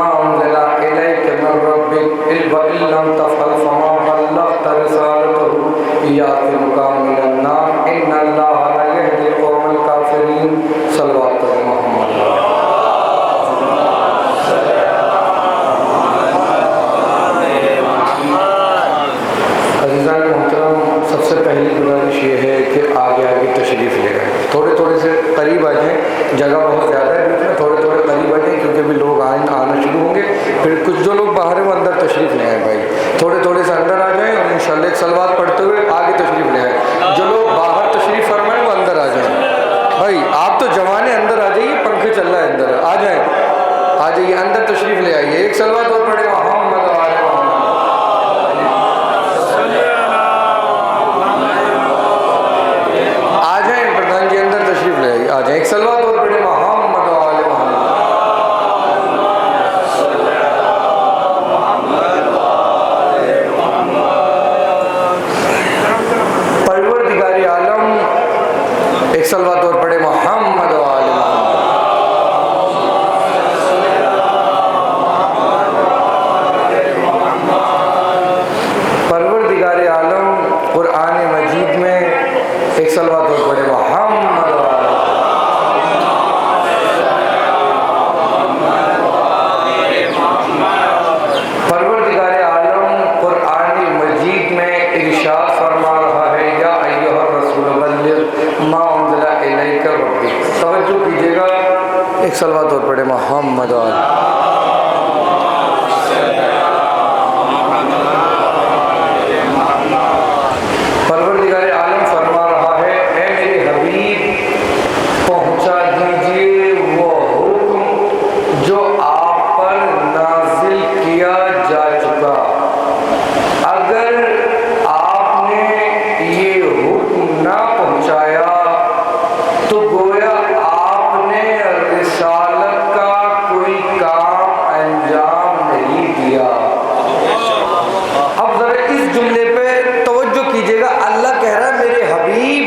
ما انزل الیک من ربک وان لم تفعل فما بلغت رسالته یاتمک من النار ان اللہ لا یهدی القوم الکافرین صلوات محمد. عزیزان محترم، سب سے پہلی گزارش یہ ہے کہ آگے آگے تشریف لے رہے ہیں، تھوڑے تھوڑے سے قریب آ جائیں، جگہ بہت زیادہ ہے بیچ میں، تھوڑے تھوڑے قریب آ جائیں کیونکہ بھی لوگ آنا شروع ہوں گے. پھر کچھ جو لوگ باہر ہیں وہ اندر تشریف لے آئیں بھائی، تھوڑے تھوڑے سے اندر آ جائیں اور انشاءاللہ ایک صلوات پڑھتے ہوئے آگے تشریف لے آئیں. جو لوگ باہر تشریف فرمائیں وہ اندر آ جائیں. بھائی آپ تو جوان ہیں، اندر آ جائیے، پنکھے چل رہا ہے، اندر آ جائیے اندر تشریف لے آئیے. ایک صلوات اور پڑھیں محمد آل محمد. آ جائیں پردھان جی، اندر تشریف لے آئیے، آ جائیں. ایک صلوات اور پڑھیں محمد آل محمد. پروردگار عالم، ایک صلوات اور پڑھیں محمد آل محمد. پروردگار عالم قرآن مجید میں ایک صلوات اور پڑھیں محمد آل محمد. پروردگار عالم قرآن مجید میں ارشاد فرما رہا ہے یا ایھا الرسول بلغ ما انزل الیک ربک. توجہ کیجیے گا، ایک صلوات اور پڑھیں محمد آل. پروردگار عالم فرما رہا ہے اے میرے حبیب پہنچا دیجئے وہ حکم جو آپ پر نازل کیا جا چکا. اگر آپ نے یہ حکم نہ پہنچایا تو گویا آپ نے رسالت کا کوئی کام انجام نہیں دیا. اب ذرا اس جملے پہ توجہ کیجیے گا. اللہ کہہ رہا ہے میرے حبیب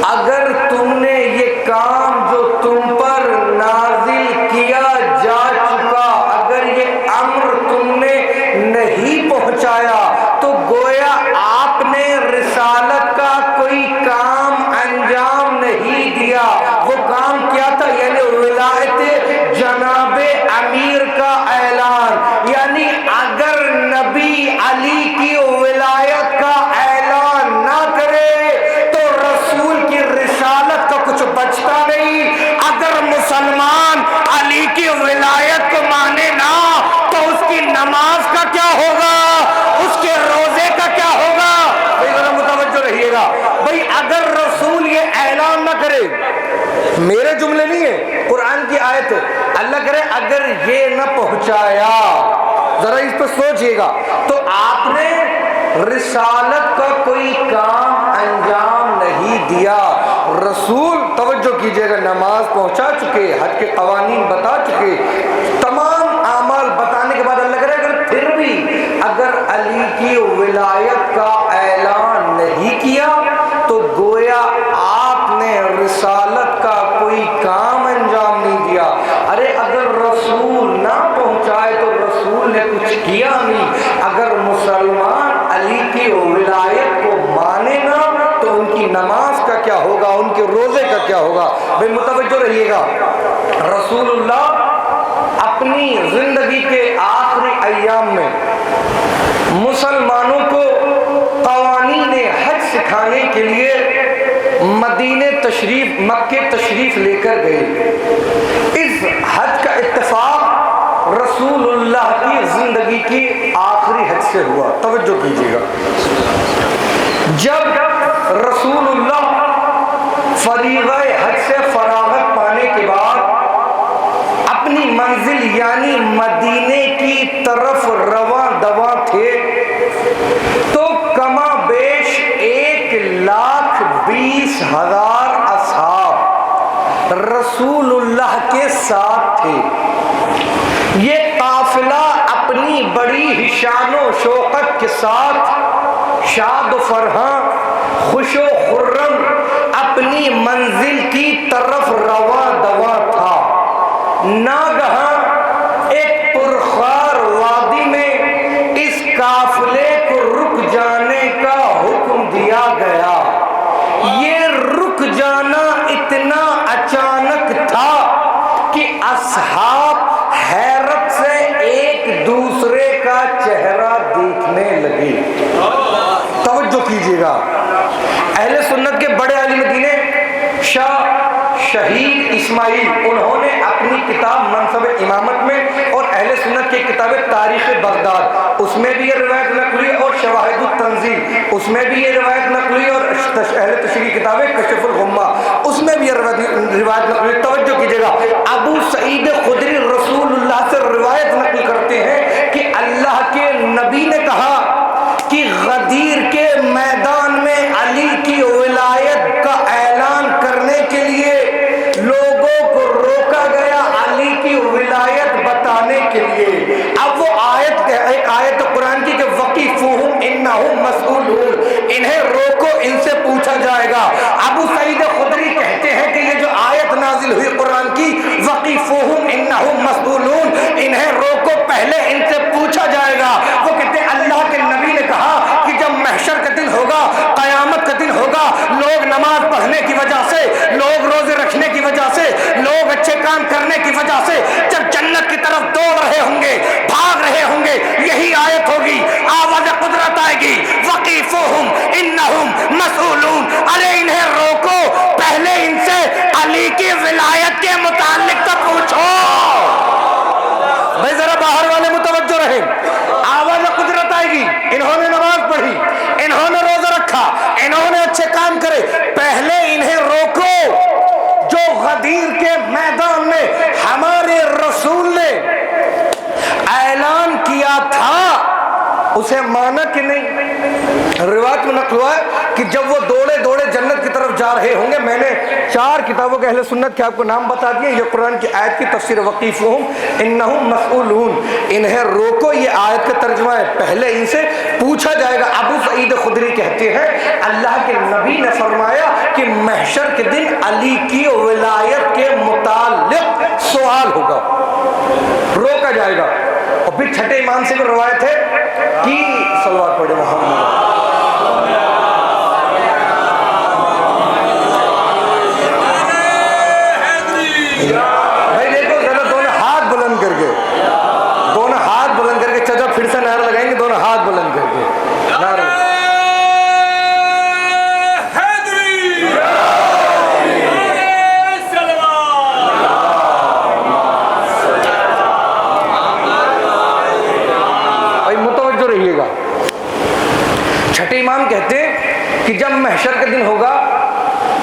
اگر تم نے یہ کام جو تم پر نازل کیا جا چکا، اگر یہ امر تم نے نہیں پہنچایا تو گویا آپ نے رسالت کا کوئی کام انجام نہیں دیا. وہ کام کیا تھا؟ یعنی ولایت جناب امیر کا اعلان. یعنی اگر نبی علی کی ولایت کا اعلان نہ کرے تو رسول کی رسالت کا کچھ بچتا نہیں. اگر مسلمان علی کی ولایت کو مانے نہ تو اس کی نماز کا کیا ہوگا، اس کے روزے کا کیا ہوگا. بھائی ذرا متوجہ رہیے گا. بھائی اگر رسول یہ اعلان نہ کرے، میرے جملے نہیں ہے، قرآن کی آیت ہے، اللہ کرے اگر یہ نہ پہنچایا، ذرا اس پہ سوچئے گا، تو آپ نے رسالت کا کوئی کام انجام نہیں دیا. رسول توجہ کیجئے گا نماز پہنچا چکے، حج کے قوانین بتا چکے، تمام اعمال بتانے کے بعد اللہ کرے اگر پھر بھی اگر علی کی ولایت کا اعلان نہیں کیا تو گویا آپ نے رسالت کا کوئی کام انجام نہیں دیا. ارے اگر رسول نہ پہنچائے تو رسول نے کچھ کیا نہیں. اگر مسلمان علی کی ولایت کو مانے نہ تو ان کی نماز کا کیا ہوگا، ان کے روزے کا کیا ہوگا. بھئی متوجہ رہیے گا. رسول اللہ اپنی زندگی کے آخری ایام میں مسلمانوں کو قوانین حج سکھانے کے لیے مکہ تشریف لے کر گئے. اس حج کا اتفاق رسول اللہ کی زندگی کی آخری حج سے ہوا. توجہ کیجیے گا. جب رسول اللہ فریضہ حج سے فراغت پانے کے بعد اپنی منزل یعنی مدینے کی طرف رواں دواں تھے تو کما بیش 1,20,000 اصحاب رسول اللہ کے ساتھ تھے. یہ قافلہ اپنی بڑی شان و شوقت کے ساتھ شاد و فرحاں خوش و خرم اپنی منزل کی طرف رواں دواں تھا. ناگہاں ایک اصحاب حیرت سے ایک دوسرے کا چہرہ دیکھنے لگے. توجہ کیجیے گا، اہل سنت کے بڑے عالم دین شاہ شہید اسماعیل، انہوں نے اپنی کتاب منصب امامت میں اور اہل سنت کی کتاب تاریخ بغداد، اس میں بھی یہ روایت نقلی اور شواہد التنزیل، اس میں بھی یہ روایت نقلی اور اہل تشریح کتاب کشف الغمہ، اس میں بھی یہ روایت نقلی. توجہ کیجیے گا، ابو سعید خدری رسول اللہ سے روایت نقل کرتے ہیں کہ اللہ کے نبی نے کہا کہ غدیر کے میدان میں علی کی ولایت کا اعلان کرنے کے لیے لوگوں کو روکا گیا، علی کی ولایت بتانے کے لیے. اب وہ آیت، ایک آیت قرآن کی کہ وقفوہم انہم مسئولون، انہیں روکو، ان سے پوچھا جائے گا. ابو سعید خدری کہتے ہیں کہ یہ جو آیت نازل ہوئی قرآن کی وقفوہم انہم مسئولون، انہیں روکو، پہلے ان سے پوچھا جائے گا. وہ کہتے ہیں اللہ کے نبی نے کہا کہ جب محشر کا دن ہوگا، قیامت کا دن ہوگا، لوگ نماز پڑھنے کی وجہ سے، لوگ روزے رکھنے کی وجہ سے، لوگ اچھے کام کرنے کی وجہ سے جب جنت کی طرف دوڑ رہے ہوں گے، بھاگ رہے ہوں گے، یہی آیت ہوگی، آواز قدرت آئے گی، وقیفوہم انہم مسئولون، ارے انہیں روکو، پہلے ان سے علی کی ولایت کے متعلق تو پوچھو. بھائی ذرا باہر والے متوجہ رہیں، آواز قدرت آئے گی. انہوں نے نماز پڑھی، انہوں نے روزہ رکھا، انہوں نے اچھے کام کرے، پہلے انہیں روکو. جو غدیر کے میدان میں ہمارے رسول نے اعلان کیا تھا، اسے مانا کہ نہیں؟ روایت میں نقل ہوا ہے کہ جب وہ دوڑے دوڑے جنت کی طرف جا رہے ہوں گے، میں نے 4 کتابوں کے اہل سنت کے آپ کو نام بتا دیے. یہ قرآن کی آیت کی تفسیر وقیفہم انہم مسئولون، انہیں روکو، یہ آیت کا ترجمہ ہے، پہلے ان سے پوچھا جائے گا. ابو سعید خدری کہتے ہیں اللہ کے نبی نے فرمایا کہ محشر کے دن علی کی ولایت کے متعلق سوال ہوگا، روکا جائے گا. اور پھر چھٹے امام سے بھی روایت ہے کہ صلوات پڑھے محمد. بھائی دیکھو ذرا دونوں ہاتھ بلند کر کے، دونوں ہاتھ بلند کر کے، چچا پھر سے نعرہ لگائیں گے، دونوں ہاتھ بلند کر کے نعرہ. چھٹے امام کہتے ہیں کہ جب محشر کا دن ہوگا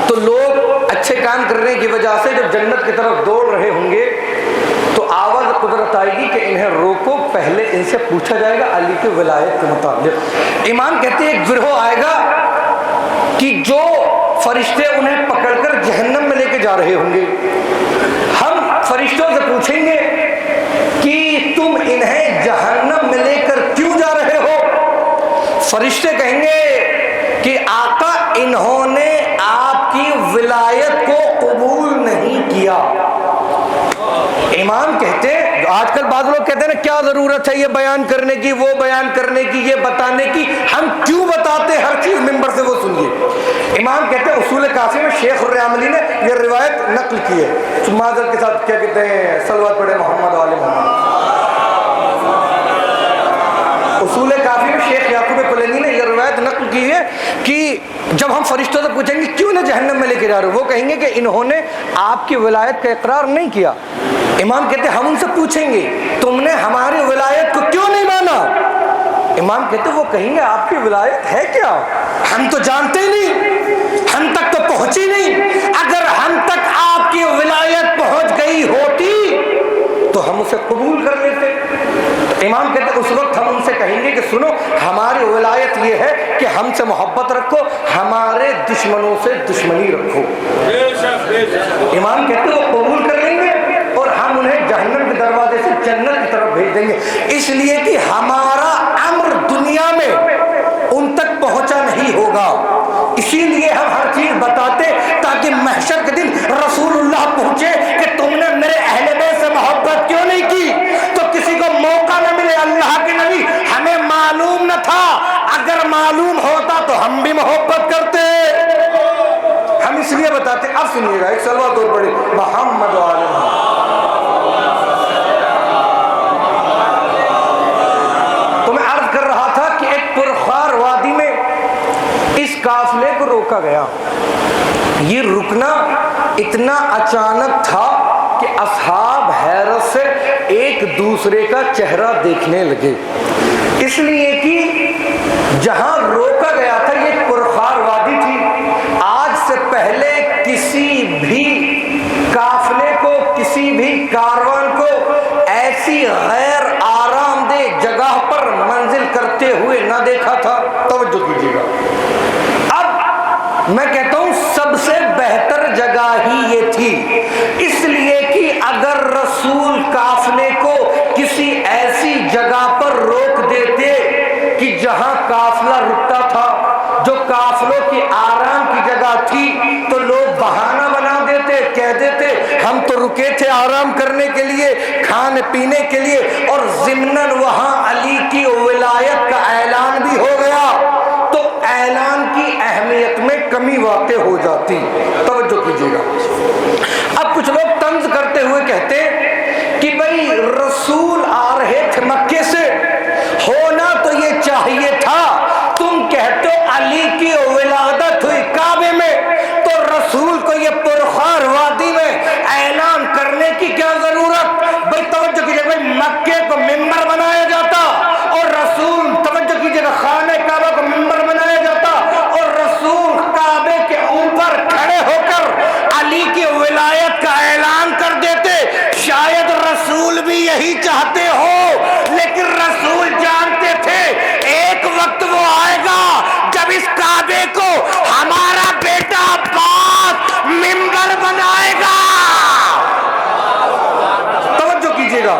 تو لوگ اچھے کام کرنے کی وجہ سے جب جنت کی طرف دوڑ رہے ہوں گے تو آواز قدرت آئے گی کہ انہیں روکو، پہلے ان سے پوچھا جائے گا علی کی ولایت کے مطابق. امام کہتے ہیں ایک گروہ آئے گا کہ جو فرشتے انہیں پکڑ کر جہنم میں لے کے جا رہے ہوں گے. ہم فرشتوں سے پوچھیں گے کہ تم انہیں جہنم میں لے کر کیوں جا رہے ہو؟ فرشتے کہیں گے کہ آقا انہوں نے آپ کی ولایت کو قبول نہیں کیا. امام کہتے ہیں، آج کل بعض لوگ کہتے ہیں نا کیا ضرورت ہے یہ بیان کرنے کی، وہ بیان کرنے کی، یہ بتانے کی، ہم کیوں بتاتے ہر چیز ممبر سے وہ سنیے. امام کہتے ہیں اصول کافی میں شیخ الرعاملی نے یہ روایت نقل کی ہے، معذرت کے ساتھ کیا کہتے ہیں، صلوات پڑھے محمد وآل محمد. اصول کافی میں شیخ یعقوب کلینی نے یہ روایت نقل کی ہے کہ جب ہم فرشتوں سے پوچھیں گے کیوں نہ جہنم میں لے کے جا رہے ہو، وہ کہیں گے کہ انہوں نے آپ کی ولایت کا اقرار نہیں کیا. امام کہتے ہیں ہم ان سے پوچھیں گے تم نے ہماری ولایت کو کیوں نہیں مانا؟ امام کہتے ہیں وہ کہیں گے آپ کی ولایت ہے کیا، ہم تو جانتے نہیں، ہم تک تو پہنچی نہیں. اگر ہم تک آپ کی ولایت پہنچ گئی ہوتی تو ہم اسے قبول کر لیتے. امام کہتے ہیں اس وقت ہم ان سے کہیں گے کہ سنو ہماری ولایت یہ ہے کہ ہم سے محبت رکھو، ہمارے دشمنوں سے دشمنی رکھو. امام کہتے ہیں وہ قبول کر لیں گے اور ہم انہیں جہنم کے دروازے سے جنت کی طرف بھیج دیں گے، اس لیے کہ ہمارا امر دنیا میں ان تک پہنچا نہیں ہوگا. اسی لیے ہم ہر چیز بتاتے تاکہ محشر کے دن رسول اللہ پوچھے کہ تم نے میرے اہل بیت سے محبت کیوں نہیں کی، تو کسی کو موقع نہ ملے. اللہ کے نبی ہمیں معلوم نہ تھا، اگر معلوم ہوتا تو ہم بھی محبت کرتے، ہم اس لیے بتاتے. اب سنیے گا ایک صلوات اور پڑھیں محمد وآل محمد. روکا گیا. یہ رکنا اتنا اچانک تھا کہ اصحاب حیرت سے ایک دوسرے کا چہرہ دیکھنے لگے، اس لیے کہ جہاں روکا گیا تھا یہ پرخار وادی تھی. آج سے پہلے کسی بھی قافلے کو، کسی بھی کاروان کو ایسی غیر آرام دہ جگہ پر منزل کرتے ہوئے نہ دیکھا تھا. توجہ کیجیے گا. اب میں کہتا ہوں سب سے بہتر جگہ ہی یہ تھی، اس لیے کہ اگر رسول قافلے کو کسی ایسی جگہ پر روک دیتے کہ جہاں قافلہ رکتا تھا، جو قافلوں کی آرام کی جگہ تھی، تو لوگ بہانہ بنا دیتے، کہہ دیتے ہم تو رکے تھے آرام کرنے کے لیے، کھانے پینے کے لیے، اور ضمناً وہاں علی کی ولایت کا اعلان بھی ہو گیا تو اعلان کی اہمیت میں کمی واقع ہو جاتی. توجہ کیجیے گا. اب کچھ لوگ طنز کرتے ہوئے کہتے کہ بھئی رسول آ رہے تھے مکے سے، ہونا تو یہ چاہیے تھا، تم کہتے ہو علی کی ولادت ہوئی کعبے میں، تو رسول کو یہ پرخار وادی میں اعلان کرنے کی کیا ضرورت؟ بھئی توجہ کیجیے، بھئی مکے کو ممبر بنایا جاتا اور رسول، توجہ کیجیے گا، خانہ کعبہ کو ممبر بنایا جاتا اور رسول کعبے کے اوپر کھڑے ہو کر علی کی ولایت کا اعلان کر دیتے. شاید رسول بھی یہی چاہتے ہو، لیکن رسول جانتے تھے ایک وقت وہ آئے گا جب اس کعبے کو ہمارا بیٹا عباس ممبر بنائے گا. توجہ کیجیے گا.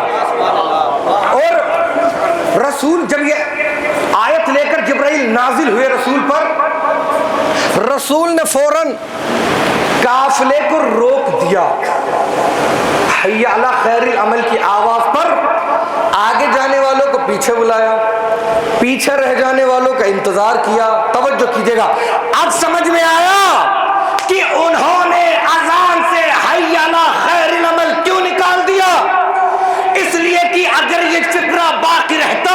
اور رسول جب یہ آیت لے کر جبرائیل نازل ہوئے رسول پر، رسول نے فوراً قافلے کو روک دیا. حی علی خیر العمل کی آواز پر آگے جانے والوں کو پیچھے بلایا، پیچھے رہ جانے والوں کا انتظار کیا. توجہ کیجیے گا. اب سمجھ میں آیا کہ انہوں نے اذان سے حی علی خیر العمل کیوں نکال دیا. اس لیے کہ اگر یہ فکرہ باقی رہتا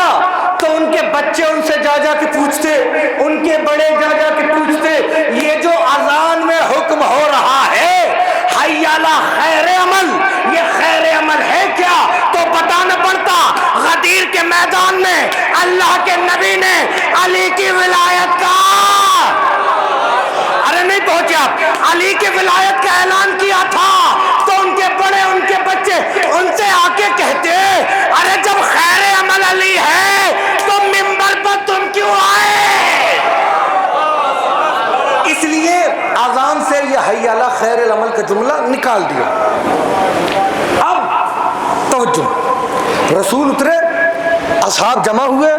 تو ان کے بچے ان سے جا جا کے پوچھتے، ان کے بڑے جا جا کے پوچھتے یہ جو اذان میں حکم ہو رہا ہے حی علی خیر عمل، یہ خیر عمل ہے کیا؟ تو بتانا پڑتا. غدیر کے میدان میں اللہ کے نبی نے علی کی ولایت کا، ارے نہیں پہنچے آپ، علی کی ولایت کا اعلان کیا تھا. تو ان کے بڑے، ان کے بچے ان سے آ کے کہتے ارے جب خیر عمل علی ہے تو ممبر پر تم کیوں آئے؟ اس لیے اذان سے یہ حی علی خیر العمل کا جملہ نکال دیا. اب توجہ، رسول اترے، اصحاب جمع ہوئے،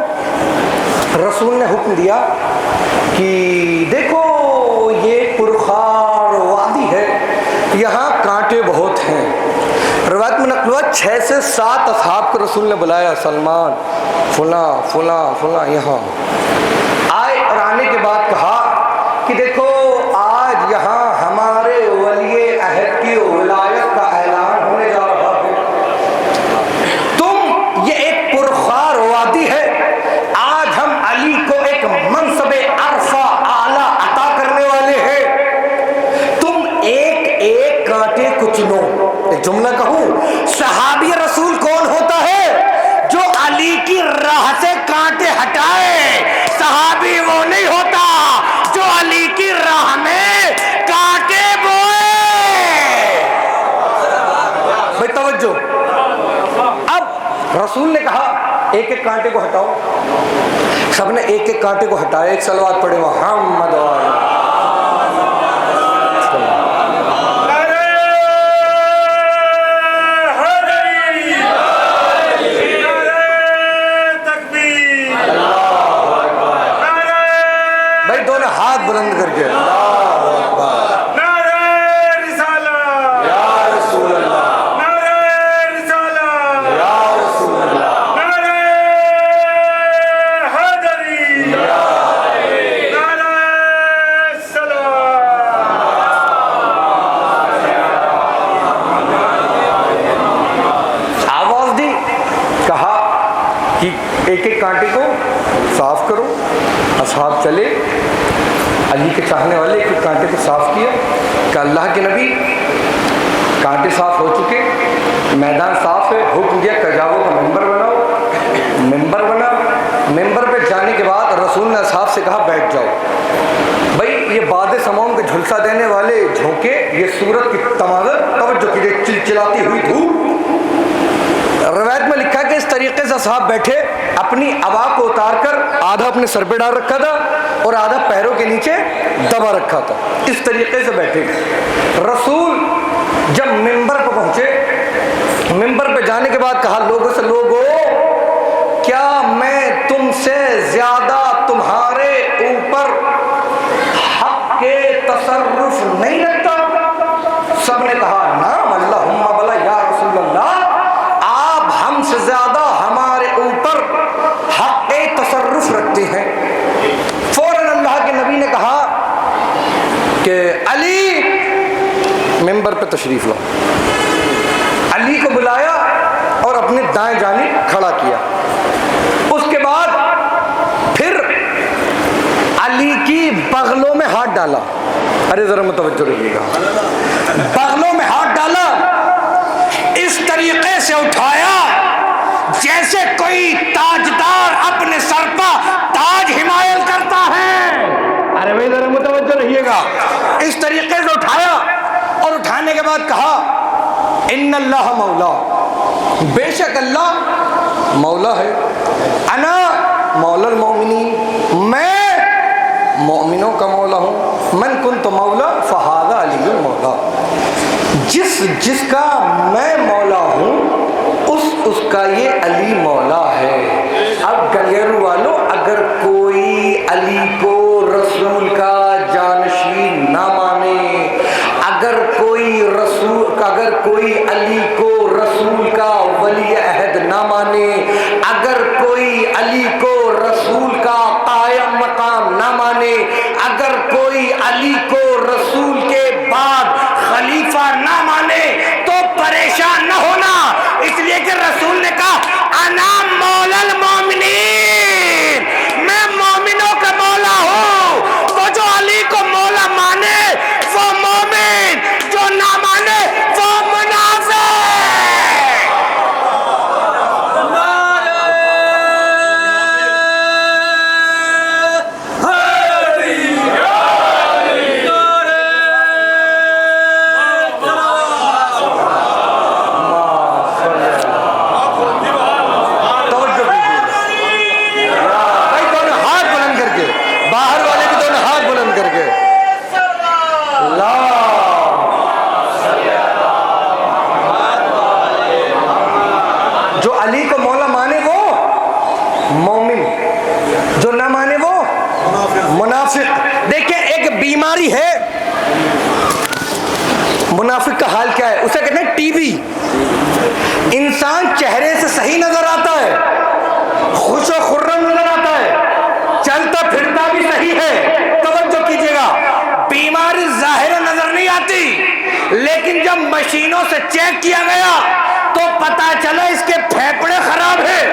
رسول نے حکم دیا کہ دیکھو یہ پرخار وادی ہے، یہاں کانٹے بہت ہیں. روایت میں نقل ہوا 6 سے 7 اصحاب کو رسول نے بلایا، سلمان فلاں فلاں فلاں یہاں آئے، اور آنے کے بعد کہا کہ دیکھو آج یہاں ہمارے ولی عہد کی ولایت کا اعلان ہونے جا رہا ہے. تم، یہ ایک پرخار وادی ہے، آج ہم علی کو ایک منصب عرفہ اعلیٰ عطا کرنے والے ہیں. تم ایک ایک کانٹے کو چنو. ایک جملہ کہوں، صحابی رسول کون ہوتا ہے جو علی کی راہ سے کانٹے ہٹائے؟ صحابی وہ نہیں ہوتا جو علی کی راہ میں کانٹے بوئے. بھائی توجہ. اب رسول نے کہا ایک ایک کانٹے کو ہٹاؤ. سب نے ایک ایک کانٹے کو ہٹایا. ایک صلوات پڑھے محمد ہاتھ بلند کر کے آواز دی. کہا کہ ایک ایک کانٹے کو صاف کرو. اصحاب چلے. علی کے چاہنے والے ایک کانٹے کو صاف کیا کہ اللہ کے نبی کانٹے صاف ہو چکے، میدان صاف ہے، حکم دیا کہ جاؤ کا ممبر بناؤ، ممبر بنا، ممبر پہ جانے کے بعد رسول نے اصحاب سے کہا بیٹھ جاؤ۔ بھائی یہ باد سماؤں کے جھلسا دینے والے جھونکے، یہ سورت کی تماظر توجہ کیجیے، چلچلاتی ہوئی دھوپ۔ روایت میں لکھا کہ اس طریقے سے اصحاب بیٹھے، اپنی عبا کو اتار کر آدھا اپنے سر پہ ڈال رکھا تھا اور آدھا پیروں کے نیچے دبا رکھا تھا، اس طریقے سے بیٹھے۔ رسول جب ممبر پہ پہنچے، ممبر پہ جانے کے بعد کہا لوگوں سے، لوگوں کیا میں تم سے زیادہ تمہارے اوپر حق کے تصرف نہیں رکھتا؟ سب نے کہا نعم اللہم بلا یا رسول اللہ، آپ ہم سے زیادہ ہمارے اوپر حق تصرف رکھتے ہیں۔ فوراً اللہ کے نبی نے کہا کہ علی ممبر پہ تشریف لاؤ۔ علی کو بلایا اور اپنے دائیں جانب کھڑا کیا۔ اس کے بعد پھر علی کی بغلوں میں ہاتھ ڈالا، ارے ذرا متوجہ رہیے گا، بغلوں میں ہاتھ ڈالا، اس طریقے سے اٹھایا جیسے کوئی تاجدار اپنے سر پر تاج حمایل کرتا ہے، ارے بھائی ذرا متوجہ رہیے گا، اس طریقے سے اٹھایا اور اٹھانے کے بعد کہا ان اللہ مولا، بے شک اللہ مولا ہے، انا مولا المؤمنین، میں مومنوں کا مولا ہوں، من کنت مولا فہذا علی المولا، جس کا میں مولا ہوں اس کا یہ علی مولا ہے۔ اب گلیرو والو، اگر کوئی علی کو رسول کا جانشین نہ مانے، اگر کوئی علی کو رسول کا ولی عہد نہ مانے، اگر کوئی علی کو رسول کا قائم مقام نہ مانے، اگر کوئی علی کو رسول کے بعد خلیفہ نہ مانے تو پریشان نہ ہونا، اس لیے کہ رسول نے کہا انا مولا المومنین، میں مومنوں کا مولا ہوں۔ تو جو علی کو مولا مانے وہ مومن، جو نہ مانے وہ منافق۔ جو علی کو مولا مانے وہ مومن، جو نہ مانے وہ منافق۔ دیکھیں ایک بیماری ہے، منافق کا حال کیا ہے، اسے کہتے ہیں ٹی بی۔ انسان چہرے سے صحیح نظر آتا ہے، خوش و خرم نظر آتا ہے، چلتا پھرتا بھی صحیح ہے، توجہ کیجیے گا، بیماری ظاہر نظر نہیں آتی، لیکن جب مشینوں سے چیک کیا گیا تو پتا چلا اس کے پھیپڑے خراب ہیں،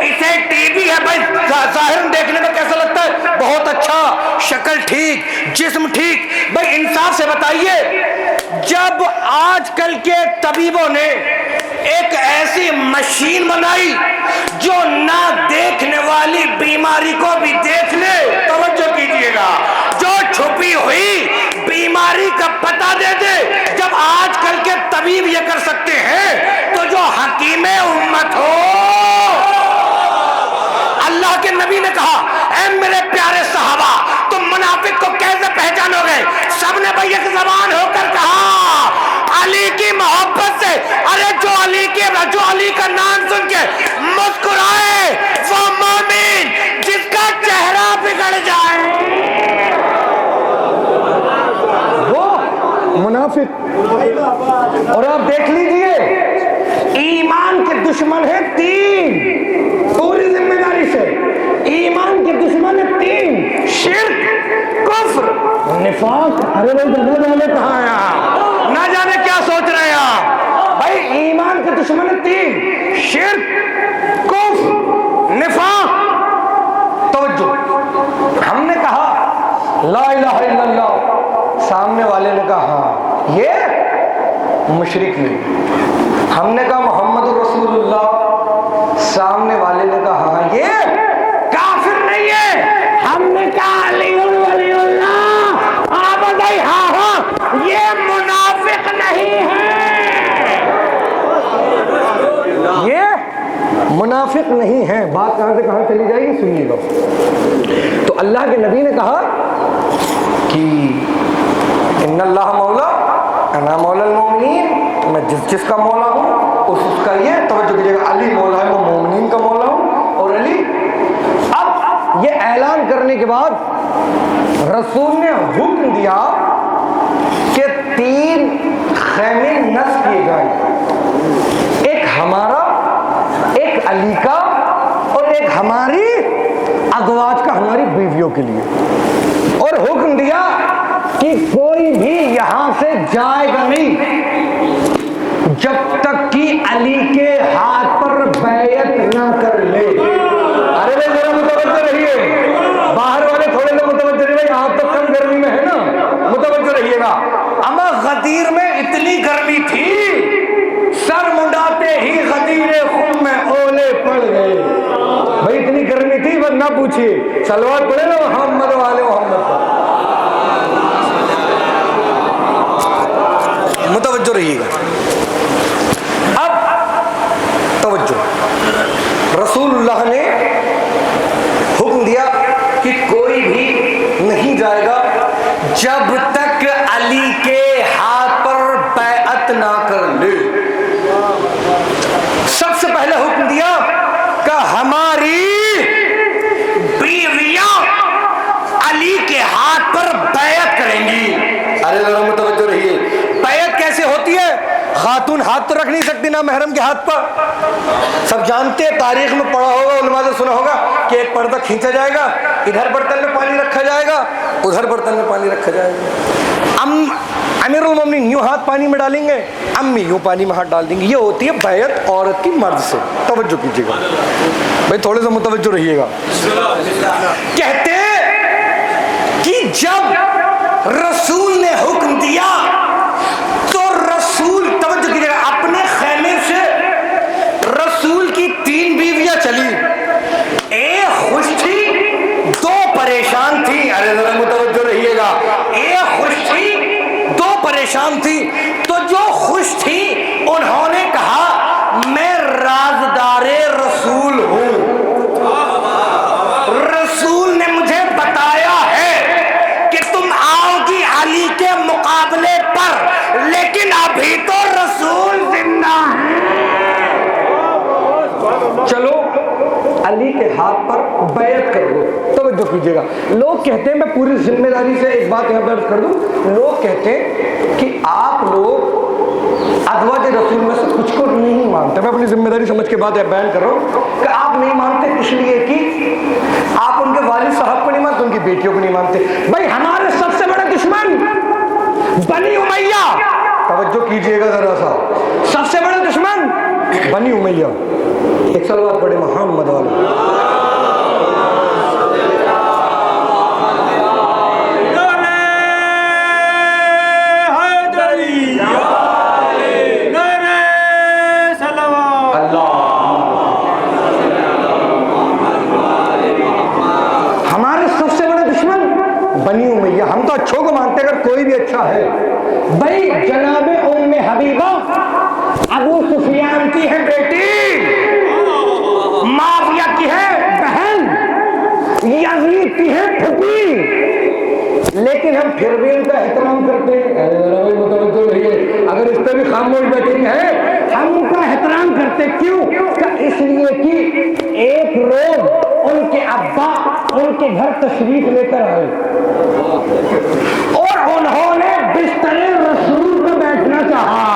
اسے ٹی بی ہے۔ بھائی ظاہر دیکھنے میں کیسا لگتا ہے؟ بہت اچھا، شکل ٹھیک، جسم ٹھیک۔ بھائی انصاف سے بتائیے، جب آج کل کے طبیبوں نے ایک ایسی مشین بنائی جو نہ دیکھنے والی بیماری کو بھی دیکھ لے، توجہ کیجیے گا، جو چھپی ہوئی بیماری کا پتہ دے دے، جب آج کل کے طبیب یہ کر سکتے ہیں تو جو حکیم امت ہو، اللہ کے نبی نے کہا اے میرے پیارے صحابہ تم منافق کو کیسے پہچانو گے؟ سب نے بھائی ایک زبان ہو کر کہا علی کی محبت سے، ارے جو علی کا نام سن کے مسکرائے وہ مومن، جس کا چہرہ بگڑ جائے وہ منافق۔ اور آپ دیکھ لیجئے ایمان کے دشمن ہیں تین، پوری ذمہ داری سے ایمان کے دشمن ہیں تین، شرک، کفر، نفاق۔ ارے بھائی نہ جانے کہاں ہے آپ، نہ جانے کیا سوچ رہے ہیں آپ۔ بھائی ایمان کے دشمن ہیں تین، شرک، کفر، نفاق۔ توجہ، ہم نے کہا لا الہ مشرک نہیں. ہم نے کہا محمد رسول اللہ, سامنے والے نے کہا ہاں یہ کافر نہیں ہے. ہم نے کہا علی ولی اللہ, آپ بتائیے ہاں ہاں یہ منافق نہیں ہے, یہ منافق نہیں ہے. بات کہاں سے کہاں چلی جائے گی سنیے گا. تو اللہ کے نبی نے کہا کہ ان اللہ مولا انا مولا المومنین, میں جس کا مولا ہوں اس کا یہ توجہ کیجیے گا, علی مولا ہے, میں مومنین کا مولا ہوں. اور علی, اب یہ اعلان کرنے کے بعد رسول نے حکم دیا کہ 3 خیمے نصب کیے جائیں, ایک ہمارا, ایک علی کا, اور ایک ہماری ازواج کا, ہماری بیویوں کے لیے. اور حکم دیا کہ کوئی بھی یہاں سے جائے گا نہیں جب تک کہ علی کے ہاتھ پر بیعت نہ کر لے. ارے بھائی ذرا متوجہ رہیے, باہر والے تھوڑے سے متوجہ رہیے بھائی, آپ تو کم گرمی میں ہے نا, متوجہ رہیے گا. اما غدیر میں اتنی گرمی تھی, سر منڈاتے ہی غدیر خون میں اولے پڑ گئے. بھائی اتنی گرمی تھی, بس نہ پوچھیے, سلوات پڑے نا محمد والے محمد پر. متوجہ رہیے گا. اب توجہ, رسول اللہ نے حکم دیا کہ کوئی بھی نہیں جائے گا جب تک علی کے ہاتھ پر بیعت نہ کر لے. سب سے پہلے حکم دیا کہ ہماری بیویاں علی کے ہاتھ پر بیعت کریں گی. ارے ذرا متوجہ رہیے, بیعت کیسے ہوتی ہے؟ خاتون ہاتھ تو رکھ نہیں سکتی نا محرم کے ہاتھ پر. سب جانتے ہیں, تاریخ میں پڑھا ہوگا, علماء سے سنا ہوگا کہ ایک پردہ کھینچا جائے گا, ادھر برتن میں پانی رکھا جائے گا, ادھر برتن میں پانی رکھا جائے گا. امیر المومنین یوں ہاتھ پانی میں ڈالیں گے, امی یوں پانی میں ہاتھ ڈال دیں گی. یہ ہوتی ہے بیعت عورت کی مرد سے. توجہ کیجیے گا بھائی, تھوڑے سے متوجہ رہیے گا. کہتے کہ جب رسول نے حکم دیا تو رسول, توجہ کیجیے گا, اپنے خیمے سے رسول کی 3 بیویاں چلی. ایک خوش تھی, 2 پریشان تھی. ارے ذرا متوجہ رہیے گا, ایک خوش تھی, 2 پریشان تھی. تو جو خوش تھی انہوں نے کہا میں رازدار رسول ہوں, رسول نے مجھے بتایا ہے کہ تم آؤ گی علی کے مقابلے پر, لیکن ابھی تو رسول زندہ ہے. چلو علی کے ہاتھ پر بیعت کر دو. توجہ کیجیے گا, لوگ کہتے ہیں, میں پوری ذمہ داری سے ایک بات یہاں پر کر دوں, لوگ کہتے ہیں کہ آپ لوگ ازواج رسول میں سے کچھ کو نہیں مانتے. میں اپنی ذمہ داری سمجھ کے بات بیان کر رہا ہوں کہ آپ نہیں مانتے اس لیے کہ آپ ان کے والد صاحب کو نہیں مانتے, ان کی بیٹیوں کو نہیں مانتے. بھائی ہمارے سب سے بڑے دشمن بنی امیہ, توجہ کیجیے گا ذرا سا, سب سے بڑے دشمن بنی امیہ. ایک سلوات پڑھے محمد والے. ہمارے سب سے بڑے دشمن بنی امیہ. ہم تو اچھوں کو مانتے اگر کوئی بھی اچھا ہے. بھائی جناب ام حبیبہ ابو سفیان کی ہے بیٹی, معاویہ کی ہے بہن, یزید کی ہے پھوپھی, لیکن ہم پھر بھی ان کا احترام کرتے ہیں. اگر اس پہ بھی خاموش بیٹھے ہیں, ہم ان کا احترام کرتے. کیوں؟ اس لیے کہ ایک روز ان کے ابا ان کے گھر تشریف لے کر آئے اور انہوں نے بستر رسول پہ بیٹھنا چاہا.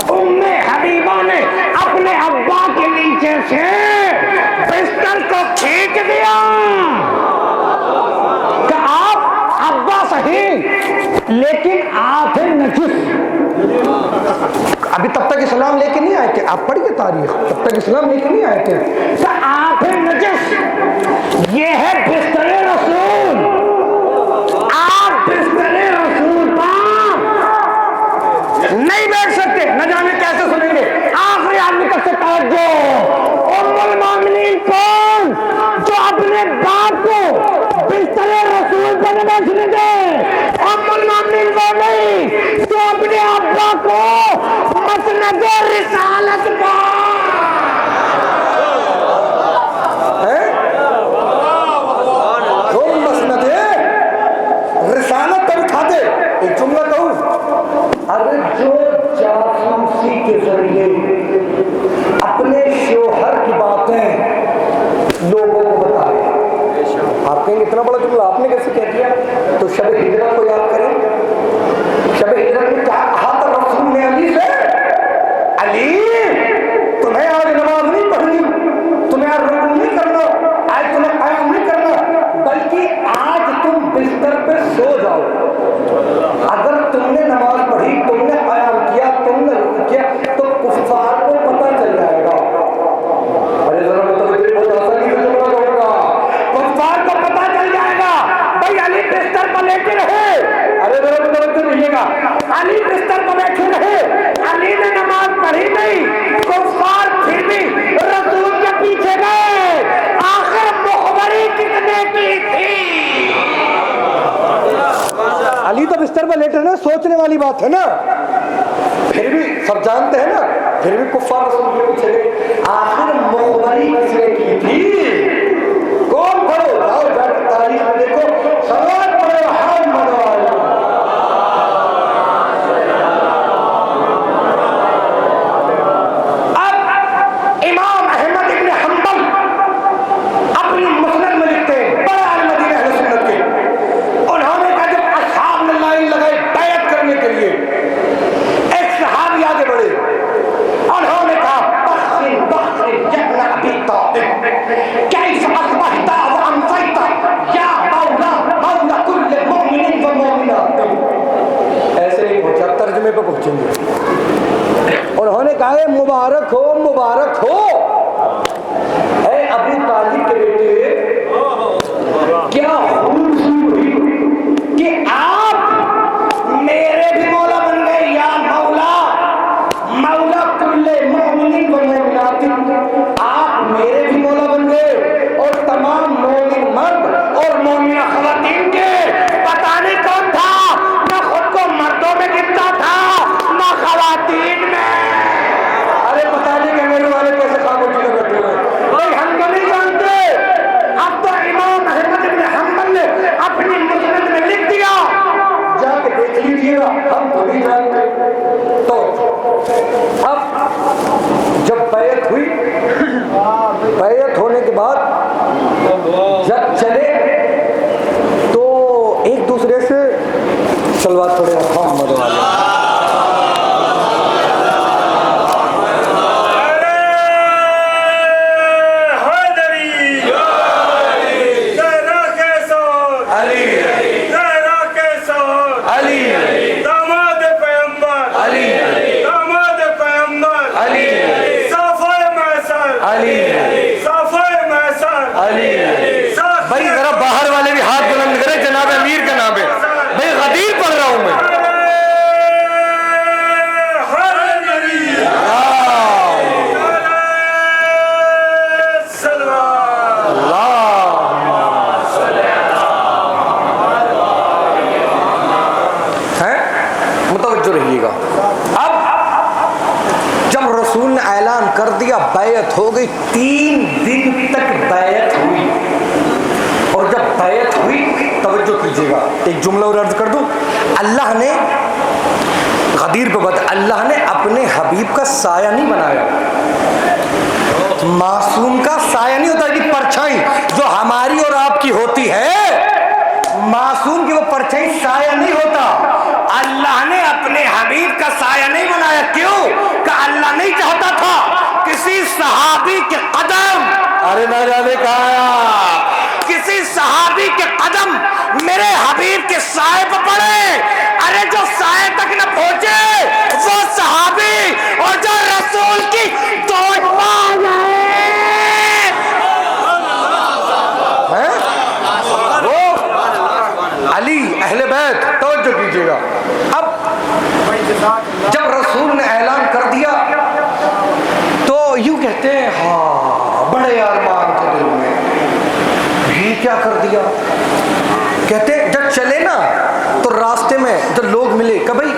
ام حبیبہ نے اپنے ابا کے نیچے سے بستر کو کھینچ دیا کہ آپ ابا صحیح لیکن آپ ہیں نجس. ابھی تب تک اسلام لے کے نہیں آئے تھے, آپ پڑھیے تاریخ, تب تک اسلام لے کے نہیں آئے تھے. کہ آپ ہیں نجس, یہ ہے بستر رسول, آپ بستر رسول پر مسند رسالت تم مسند رسالت پر اٹھا دے. ایک جملہ کہوں, اگر جو جاسوسی کے ذریعے اپنے شوہر کی باتیں لوگوں کو بتائے. آپ کہیں گے اتنا بڑا جملہ آپ نے کیسے کہہ دیا؟ تو شب ہجرت کو یاد کریں. شب ہجرت میں کہا تھا رسول نے علی سے, علی تمہیں آج نماز نہیں پڑھنی, تمہیں آج رکوع نہیں کرنا, آج تمہیں قیام نہیں کرنا, بلکہ آج تم بستر پہ سو جاؤ. اگر تم نے نماز پڑھی, تم نے قیام کیا, تم نے رکوع کیا, تو کفار کو پتہ چل جائے گا. ارے ذرا متوجہ بہت آسانی سے جملہ کہوں گا, کفار کو پتہ چل جائے گا بھائی علی بستر پر لیٹے رہے. ارے ذرا متوجہ رہیے گا, علی بستر پر بیٹھے رہے, علی نے نماز پڑھی نہیں, کفار پھر بھی رسول کے پیچھے گئے. آخر مخبری کتنے کی تھی؟ علی تو بستر پر لیٹے نا, سوچنے والی بات ہے نا. پھر بھی سب جانتے ہیں نا, پھر بھی کفار رسول کے پیچھے گئے. آخر مخبری کس نے کی تھی؟ کون پڑھو, جاؤ جا کے تاریخ میں دیکھو, سوال پڑھو محمد علی. اب امام احمد ابن حنبل اپنی مسند میں لکھتے ہیں, بڑے عالم دین اہل سنت کے, انہوں نے کہا جب اصحاب نے لائن لگائی بیعت کرنے کے لیے, ایک صحابی آگے بڑھے, انہوں نے کہا بخر بخر یبن ابی طالب کیف اصبحت وامسیت یا مولا مولا کل مؤمن و مؤمنات. ایسے نہیں پہنچا, ترجمے پہ پہنچیں گے. انہوں نے کہا مبارک ہو مبارک ہو. اے ابو طالب کے بیٹے, کیا خوبصورتی ہوئی کہ آپ میرے بھی مولا بن گئے, یا مولا مولا کل مومن و مومنات. آپ میرے بھی مولا بن گئے اور تمام مومن مرد اور مومنہ خواتین کے. پتہ نہیں کون تھا, نہ خود کو مردوں میں گنتا تھا نہ خواتین میں. ارے پتہ نہیں کہ میرے والے کیسے خاموشی سے بیٹھے ہوئے, بھائی ہم تو نہیں جانتے. اب تو امام احمد بن حنبل نے اپنی مسند میں لکھ دیا, جا کے دیکھ لیجیے گا, ہم تو نہیں جانتے. تو اب جب بیعت ہوئی, بیعت ہونے کے بعد جب چلے تو ایک دوسرے سے صلوات پڑھے محمد علی. بھائی ذرا باہر والے بھی ہاتھ بلند کرے, جناب امیر کا نام ہے بھائی, غدیر پڑھ رہا ہوں میں. متوجہ رہیے گا. اب جب رسول نے اعلان کر دیا بیعت ہو گئی, 3 دن تک بیعت ہوئی. اور جب بیعت ہوئی, توجہ کیجیے گا, ایک جملہ اور عرض کر دوں. اللہ نے غدیر پہ بتا, اللہ نے اپنے حبیب کا سایہ نہیں بنایا. معصوم کا سایہ نہیں ہوتا کہ پرچھائی جو ہماری اور آپ کی ہوتی ہے, معصوم کی وہ پرچھائی سایہ نہیں ہوتا. اللہ نے اپنے حبیب کا سایہ نہیں بنایا. کیوں کہ اللہ نہیں چاہتا تھا کسی صحابی کے قدم, ارے نہ جانے کہا, کسی صحابی کے قدم میرے حبیب کے سائے پہ پڑے. ارے جو سائے تک نہ پہنچے وہ صحابی, اور جو رسول کی دوڑ پا جائے وہ علی اہل بیت. توجہ کیجیے گا. اب جب رسول نے اعلان کر دیا تو یوں کہتے ہیں ہاں بڑے ارمان تھے دل میں, یہ کیا کر دیا. کہتے جب چلے نا تو راستے میں جب لوگ ملے کہ بھائی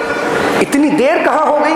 اتنی دیر کہاں ہو گئی,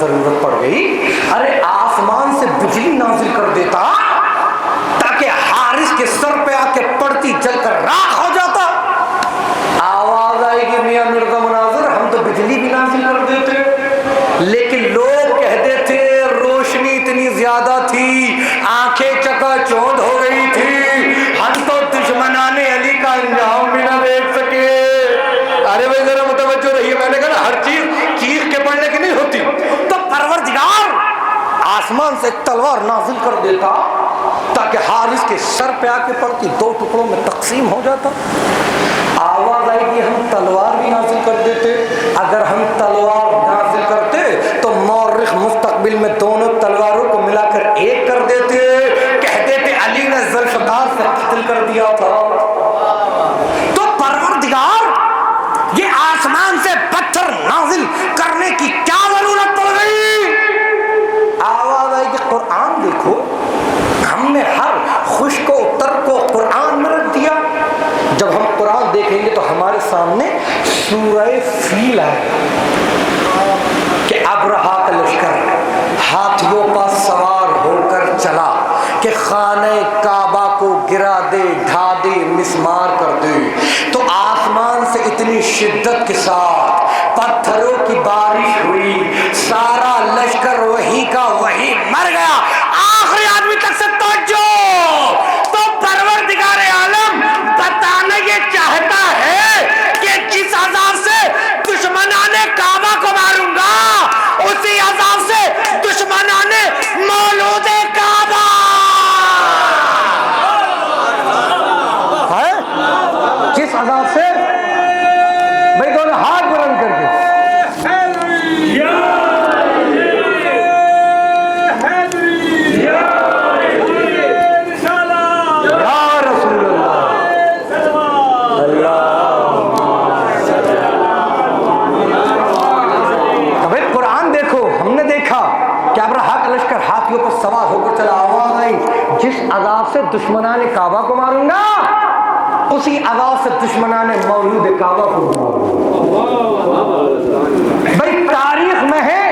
ضرورت پڑ گئی؟ ارے آسمان سے بجلی نازل کر دیتا تاکہ حارث کے سر پہ آ کے پڑتی جل کر راکھ ہو جاتا۔ آواز آئے گی میاں مرزا مناظر ہم تو بجلی بھی نازل کر دیتے، لیکن لوگ کہتے تھے روشنی اتنی زیادہ تھی، آنکھیں چکا چوند ہو گئی تھی، ہم تو دشمنان علی کا انجام بھی نہ دیکھ سکے۔ ارے بھائی ذرا متوجہ رہیے، میں نے کہا نا ہر چیز چیخ کے پڑھنے کی نہیں ہوتی۔ تو پروردگار آسمان سے ایک تلوار نازل کر دیتا تاکہ حارث کے سر پہ آ کے پڑتی، دو ٹکڑوں میں تقسیم ہو جاتا۔ آواز آئے گی ہم تلوار بھی نازل کر دیتے، اگر ہم تلوار نازل کرتے تو مورخ مستقبل میں دونوں تلواروں کو ملا کر ایک کر دیتے، کہتے تھے علی نے ذوالفقار سے قتل کر دیا تھا۔ تو پروردگار یہ آسمان سے پتھر نازل کرنے کی کیا ضرورت پڑ گئی؟ آواز آئے گی قرآن دیکھو، ہم نے ہر خشک و تر کو قرآن میں رکھ دیا۔ جب ہم قرآن دیکھیں گے تو ہمارے سامنے سورہ فیل ہے کہ ابرہا کا لشکر ہاتھیوں پر سوار ہو کر چلا کہ خانہ کعبہ کو گرا دے، ڈھا دے، مسمار کر دے۔ تو آسمان سے اتنی شدت کے ساتھ پتھروں کی بارش ہوئی، سارا لشکر وہی کا وہی مر گیا۔ آخری آدمی تک سے توجہ، تو پروردگار عالم بتانا یہ چاہتا ہے کہ جس عذاب سے دشمنان کعبہ کو ماروں گا اسی عذاب سے دشمنان مولود کعبہ ہے، جس عذاب سے بھائی دونوں ہاتھ بلند کر کے پر سوار ہو کر چلا۔ آواز آئی جس عذاب سے دشمنان کعبہ کو ماروں گا اسی عذاب سے دشمنان مولود کعبہ کو ماروں گا۔ بھائی تاریخ میں ہے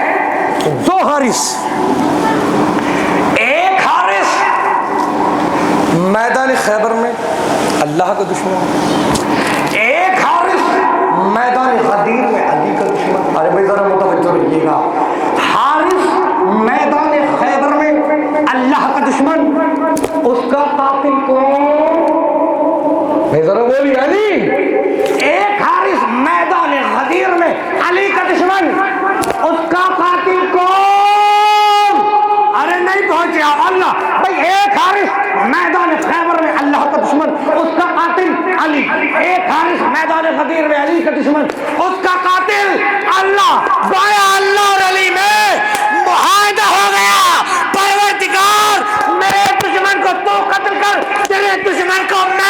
دو حارث، ایک حارث میدان خیبر میں اللہ کا دشمن، ایک حارث میدان غدیر میں علی کا دشمن۔ ارے بھائی ذرا متوجہ رہیے گا، حارث میدان خیبر میں اللہ کا دشمن، اس کا قاتل کون؟ میں ذرا بولی علی۔ ایک حارث میدان غدیر میں علی کا دشمن، اس کا قاتل کون؟ ارے نہیں پہنچے اللہ بھائی۔ ایک حارث میدان خیبر میں اللہ کا دشمن، اس کا قاتل علی۔ ایک حارث میدان غدیر میں علی کا دشمن، اس کا قاتل اللہ۔ بایا اللہ اور علی میں معاہدہ ہو گیا، پروردگار میرے دشمن کو تو قتل کر، تیرے دشمن کو میں۔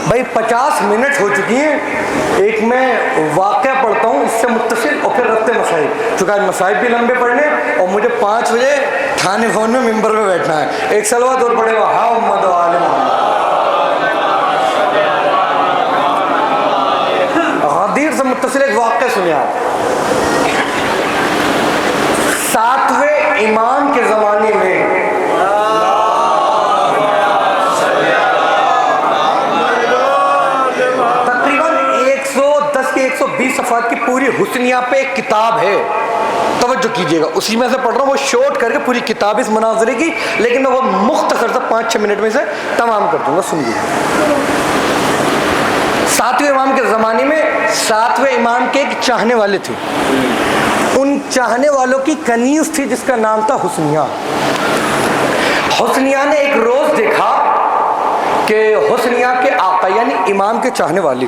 بھائی 50 منٹ ہو چکی ہیں، ایک میں واقعہ پڑھتا ہوں اس سے متصل اور پھر ربط مسائل، چونکہ آج مسائل بھی لمبے پڑھنے اور مجھے 5 بجے تھانے فون میں ممبر پہ بیٹھنا ہے۔ ایک صلوات اور پڑھے گا ہاں محمد و آل محمد۔ غدیر سے متصل ایک واقعہ سنیں آپ۔ 7ویں امام کے زمانے میں تقریباً 110 کے 120 صفحات کی پوری حسنیہ پہ ایک کتاب ہے، توجہ کیجئے گا، اسی میں سے پڑھ رہا ہوں، وہ شورٹ کر کے پوری کتاب اس مناظرے کی، لیکن میں وہ مختصر سا 5-6 منٹ میں سے تمام کر دوں گا، سنیے۔ 7ویں امام کے زمانے میں 7ویں امام کے ایک چاہنے والے تھے، ان چاہنے والوں کی کنیز تھی جس کا نام تھا حسنیہ۔ حسنیہ نے ایک روز دیکھا کہ حسنیہ کے آقا یعنی امام کے چاہنے والے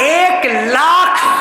1,00,000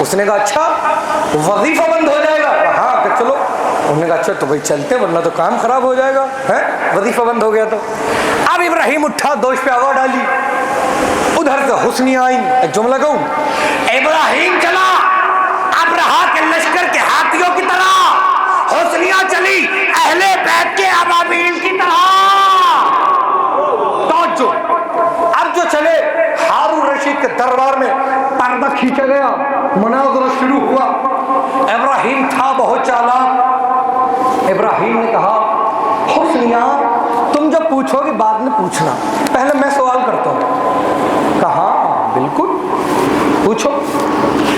اس نے کہا اچھا وظیفہ بند ہو جائے گا؟ ہاں کہ چلو. انہوں نے کہا اچھا تو بھائی چلتے ورنہ تو کام خراب ہو جائے گا ہے وظیفہ بند ہو گیا تو. اب ابراہیم اٹھا دوش پہ ہوا ڈالی, ادھر سے حسنیاں آئیں. ایک جملہ کہوں, ابراہیم چلا ابرہا کے لشکر کے ہاتھیوں کی طرح, حسنیاں چلی اہل بیت کے ابابیل کی طرح. توجہ, اب جو چلے ہارون رشید کے دربار میں پردہ کھینچا گیا, مناظرہ شروع ہوا. ابراہیم تھا بہت چالاک. ابراہیم نے کہا حسنیاں تم جب پوچھو گے بعد میں پوچھنا, پہلے میں سوال کرتا ہوں. کہا بالکل پوچھو.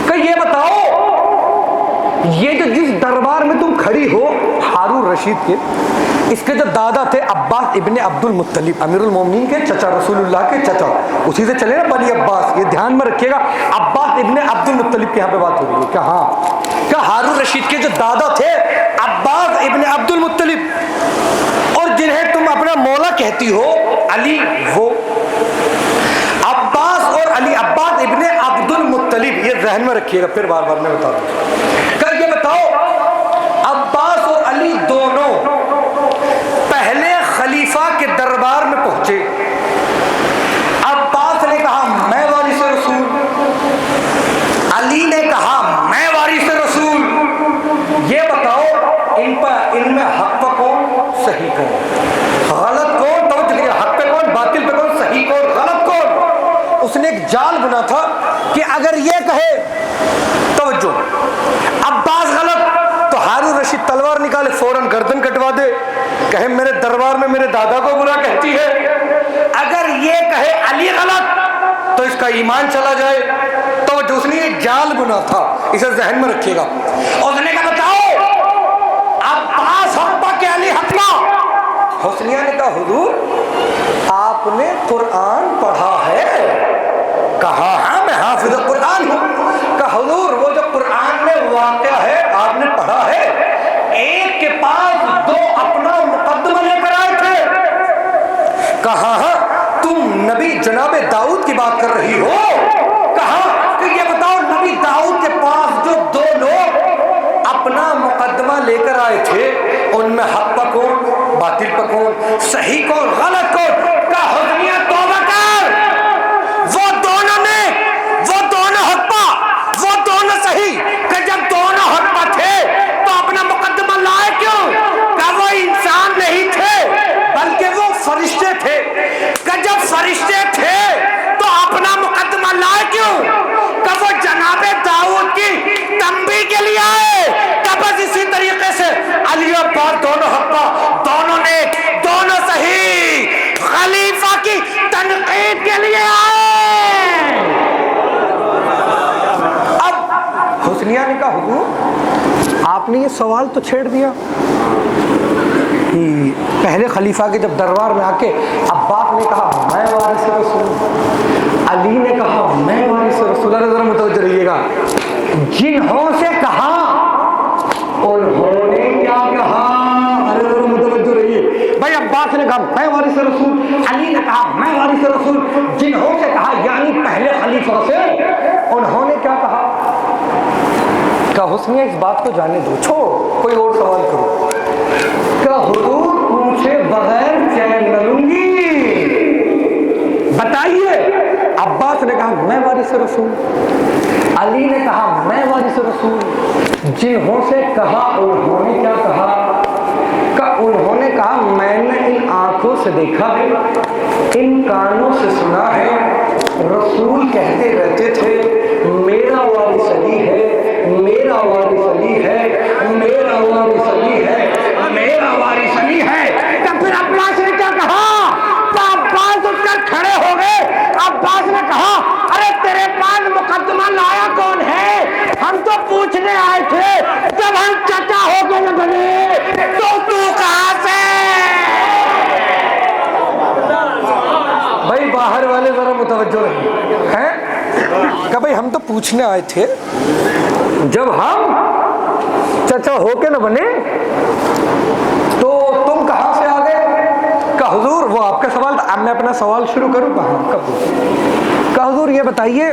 کہ یہ بتاؤ یہ جو جس دربار میں تم کھڑی ہو ہارون رشید کے, اس کے جو دادا تھے عباس ابن عبد المطلب, امیر المومنین کے چچا, رسول اللہ کے چچا, اسی سے چلے نا بنی عباس. یہ دھیان میں رکھیے گا, عباس ابن عبد المطلب کے یہاں پہ بات ہو رہی ہے. کہ ہاں کہ ہارون رشید کے جو دادا تھے عباس ابن عبد المطلب, اور جنہیں تم اپنا مولا کہتی ہو علی, وہ عباس اور علی, عباس ابن عبد المطلب, یہ ذہن میں رکھیے گا, پھر بار بار میں بتا دوں. کہ یہ بتاؤ عباس اور علی دونوں پہلے خلیفہ کے دربار میں پہنچے. عباس نے کہا میں وارث رسول, علی نے کہا میں وارث رسول. یہ بتاؤ ان میں حق پہ کون, صحیح کون, غلط کون؟ تو حق پہ کون, باطل پہ کون, صحیح کون, غلط کون؟ اس نے ایک جال بنا تھا کہ اگر یہ کہے, توجہ, عباس غلط تو ہارون رشید تلوار نکالے فوراً گردن کٹوا دے, کہے میرے دربار میں میرے دادا کو برا کہتی ہے. اگر یہ کہے علی غلط تو اس کا ایمان چلا جائے. تو اس نے ایک جال بنا تھا, اسے ذہن میں رکھیے گا. اس نے کہا بتاؤ عباس حق کہ علی حق. حسنیہ نے کہا حضور آپ نے قرآن پڑھا ہے؟ کہا ہاں میں حافظ قرآن ہوں. کہا حضور وہ جو قرآن میں واقعہ ہے آپ نے پڑھا ہے, ایک کے پاس دو اپنا مقدمہ لے کر آئے تھے. کہا ہاں تم نبی جناب داؤد کی بات کر رہی ہو. کہا کہ یہ بتاؤ نبی داؤد کے پاس جو دو لوگ اپنا مقدمہ لے کر آئے تھے ان میں حق پہ کون, باطل پہ کون, صحیح کون, غلط کون؟ کہا حسنیہ توبہ کر, وہ دونوں حق پہ, وہ دونوں صحیح. کہ جب دونوں حق پہ تھے تو اپنا مقدمہ لائے کیوں؟ کہ وہ انسان نہیں تھے بلکہ وہ فرشتے تھے. کہ جب فرشتے تھے تو اپنا مقدمہ لائے کیوں؟ کہ وہ جناب داؤد کی تنبیہ کے لیے آئے. کہ بس اسی طریقے سے علی اور عباس دونوں حق پہ, دونوں نے دونوں صحیح, خلیفہ کی تنقید کے لیے آئے. حسنیہ نے کہا حضور آپ نے یہ سوال تو چھیڑ دیا کہ پہلے خلیفہ کے جب دربار میں آ کے عباس نے کہا میں وارث رسول, علی نے کہا میں وارث رسول. ذرا متوجہ رہیے گا, جنہوں سے کہا انہوں نے کیا کہا, ذرا متوجہ رہیے بھائی. عباس نے کہا میں وارث رسول, علی نے کہا میں وارث رسول. جنہوں سے کہا یعنی پہلے خلیفہ سے, انہوں نے کیا کہا؟ کہا حسنیہ اس بات کو جانے دو, چھوڑو کوئی اور سوال کرو. کہا حضور پوچھے بغیر چین نہ لوں گی, بتائیے. عباس نے کہا میں وارث رسول, علی نے کہا میں وارث رسول. جنہوں سے کہا انہوں نے کیا کہا؟ کہ انہوں نے کہا میں نے ان آنکھوں سے دیکھا ہے, ان کانوں سے سنا ہے, رسول کہتے رہتے تھے میرا وارث علی ہے, میرا وارث علی ہے, میرا وارث علی ہے, میرا وارث علی ہے. تو پھر عباس نے کیا کہا؟ تو عباس اٹھ کر کھڑے ہو گئے. عباس نے کہا ارے تیرے پاس مقدمہ لایا کون ہے؟ ہم تو پوچھنے آئے تھے, جب ہم چچا ہو کے نہ بنے تو کہاں سے؟ بھائی باہر والے ذرا متوجہ رہے ہیں کہ بھائی ہم تو پوچھنے آئے تھے, جب ہم چچا ہو کے نہ بنے تو تم کہاں سے آ گئے؟ کہ حضور وہ آپ کا سوال تھا, اب میں اپنا سوال شروع کروں. کہاں کب؟ کہ حضور یہ بتائیے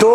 2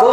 2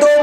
2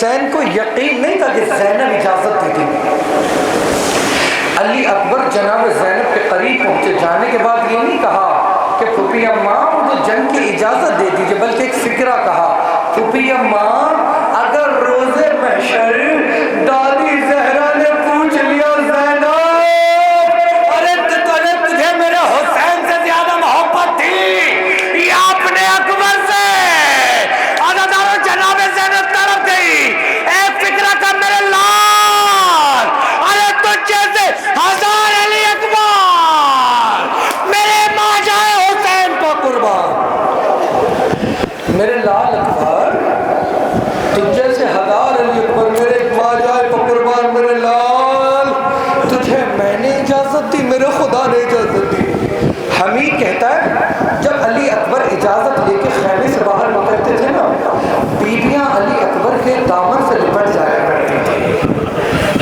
حسین کو یقین نہیں تھا کہ زینب اجازت دے دیں. علی اکبر جناب زینب کے قریب پہنچے. جانے کے بعد یہ نہیں کہا کہ پھوپھی اماں مجھے جنگ کی اجازت دے دیجیے، بلکہ ایک فکرہ کہا، پھوپھی اماں اگر روزے محشر دادی زہرا نے پوچھ لیا زینب ارے تجھے میرے حسین سے زیادہ محبت تھی یا اپنے اکبر سے، عزادارو جناب زینب طرف گئی، ایک فکرہ کا میرے لال، ارے تجھ جیسے ہزار علی اکبر میرے ماں جائے حسین کو قربان. میرے لال اکبر تجھ جیسے ہزار علی اکبر میرے ماں جائے کو قربان. میرے لال تجھے میں نے اجازت دی، میرے خدا نے اجازت دی. حمید کہتا ہے جب علی اکبر اجازت لے کے خیمے سے باہر نکلتے تھے نا، بیویاں علی اکبر کے دامن سے لپٹ جایا کرتی تھی.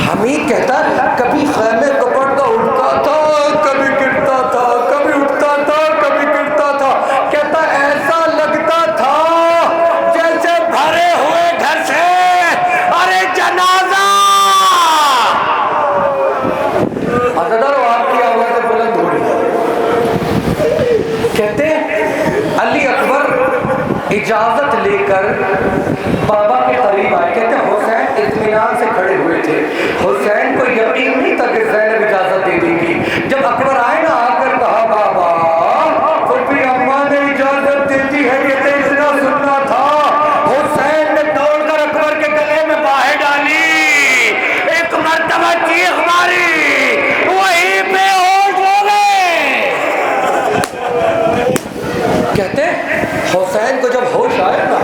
حمید کہتا ہے کبھی خیمے کو پردہ اٹھتا تھا، کبھی گرتا تھا، کبھی اٹھتا تھا، کبھی گرتا تھا. کہتا ایسا لگتا تھا جیسے بھرے ہوئے گھر سے ارے جنازہ. عزادارو آپ کی آواز بلند ہو رہی ہے. کہتے علی اکبر اجازت لے کر بابا کے قریب آئے. کہتے حسین اطمینان سے کھڑے ہوئے تھے. حسین کو یقین نہیں تھا کہ زینب اجازت دے دے گی. جب اکبر آئے نا، آ کر کہا بابا پھوپھی اماں نے اجازت دیتی ہے، یہ تو اتنا سننا تھا. حسین نے دوڑ کر اکبر کے گلے میں باہیں ڈالی، ایک مرتبہ چیخ ماری، وہی بے ہوش ہو گئے. کہتے حسین کو جب ہوش آئے نا،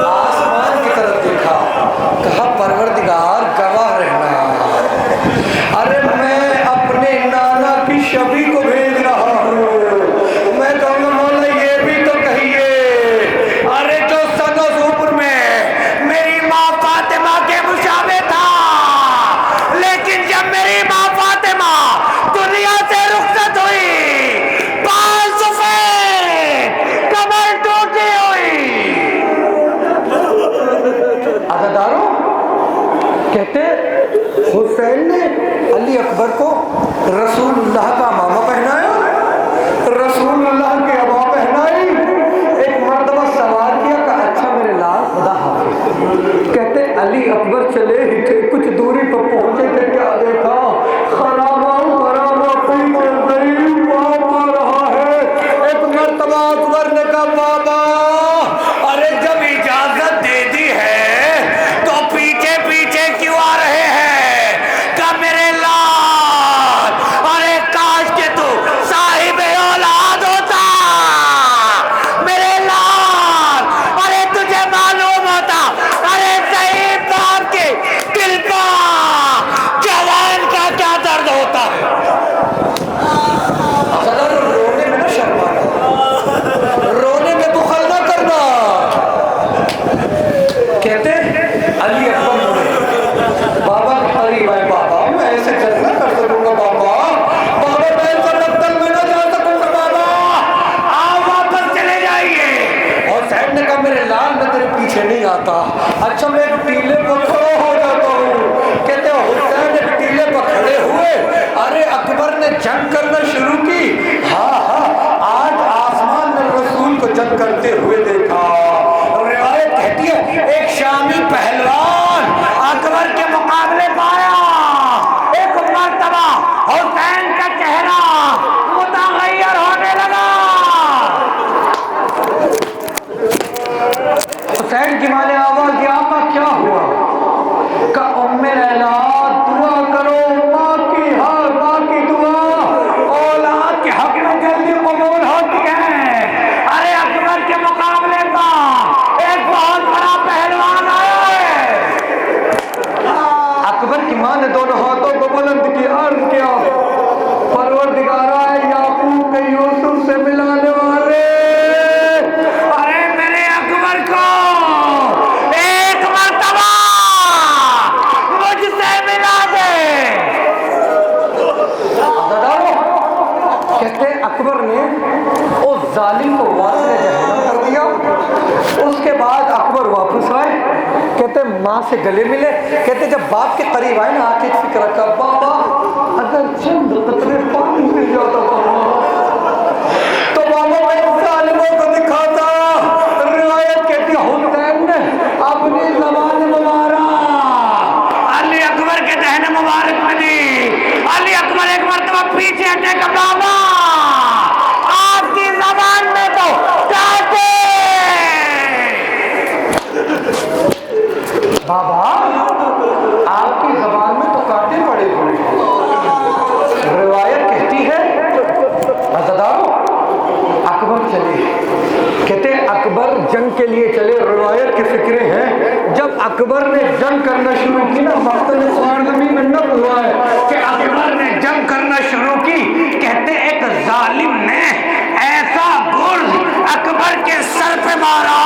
آسمان کی طرف دیکھا، کہا پروردگار گواہ رہنا، ارے میں اپنے نانا کی شبی کو بھیج رہا ہوں. میں کہوں گا مولا یہ بھی تو کہیے ارے جو سن و ظفر میں میری ماں فاطمہ کے مشابہ تھا، لیکن جب میری ماں فاطمہ دنیا سے رخصت ہوئی، بال سفید کمر ٹوٹی ہوئی. عزادارو کہتے حسین نے علی اکبر کو رسول اللہ کا امامہ پہنایا، رسول اللہ کے عبا پہنائی، ایک مرتبہ سوال کیا کہ اچھا میرے لال خدا حافظ. کہتے علی اکبر چلے ہی تھے، کچھ دوری پر پہنچے تھے، کیا دیکھا خرابہ پیچھے ضعیف باپ آ رہا ہے. ایک مرتبہ اکبر نے کہا بابا ارے جب اجازت دے دی ہے تو پیچھے پیچھے کیوں آ رہے ہیں؟ کہ میرے لال ارے کاش کے تو صاحب اولاد ہوتا، میرے لال ارے تجھے معلوم ہوتا ارے ضعیف باپ کے دل کا جوان کا کیا درد ہوتا ہے. رونے میں نہ شرمانا، رونے میں بخل نہ کرنا. کہتے علی اکبر بابا کے قریب آئے، بابا میں ایسے جلد نہ کر سکوں گا، بابا میں ایسا دفتر میں نہ جا سکوں گا، بابا آپ واپس چلے جائیے. حسین نے کہا میرے لال میں تیرے پیچھے نہیں آتا. اچھا میں ایک ٹیلے پر کھڑا ہو جاتا ہوں. کہتے حسین ایک ٹیلے پر کھڑے ہوئے، ارے اکبر نے جنگ کرنا شروع کی. ہاں آج آسمان نے رسول کو جنگ کرتے ہوئے دیکھا. روایت کہتی ہے ایک شامی پہلوان اکبر کے مقابلے پایا. ایک مرتبہ حسین کا چہرہ متغیر ہونے لگا. حسین کی ماں نے آواز دی آقا کیا ہوا؟ کہ ام لیلا دعا کرو، ماں کی دعا اولاد کے حق میں جلدی قبول ہوتی ہے. ارے اکبر کے مقابلے کا ایک بہت بڑا پہلوان آیا ہے. اکبر کی ماں نے دونوں ہاتھوں کو بلند کی، عرض کیا پروردگارا یعقوب کے یوسف سے ملانے والے، ارے میرے اکبر کو ایک مرتبہ مجھ سے ملا دے. کہتے اکبر نے اس ظالم کو واسطے جہنم کر دیا. اس کے بعد اکبر واپس آئے. کہتے ماں سے گلے ملے. کہتے جب باپ کے قریب آئے نا آنکھ فکر رکھا, بابا اگر چند قطرے پانی مل جاتا تو بابا میں ظالموں کو دکھاتا. روایت کہتی حسین نے اپنی زبان مبارک علی اکبر کے دہن مبارک میں دی. علی اکبر ایک مرتبہ پیچھے ہٹے کہ بابا آپ کی زبان میں تو کاٹے. بابا آپ کی زبان میں تو کانٹے پڑے ہوئے ہیں. روایت کہتی ہے عزیزانو اکبر چلے. کہتے اکبر جنگ کے لیے چلے. روایت کی فکریں ہیں جب اکبر نے جنگ کرنا شروع کی نا, مقتل خوارزمی میں نقل ہوا ہے کہ اکبر نے جنگ کرنا شروع کی. کہتے ایک ظالم نے ایسا گرز اکبر کے سر پہ مارا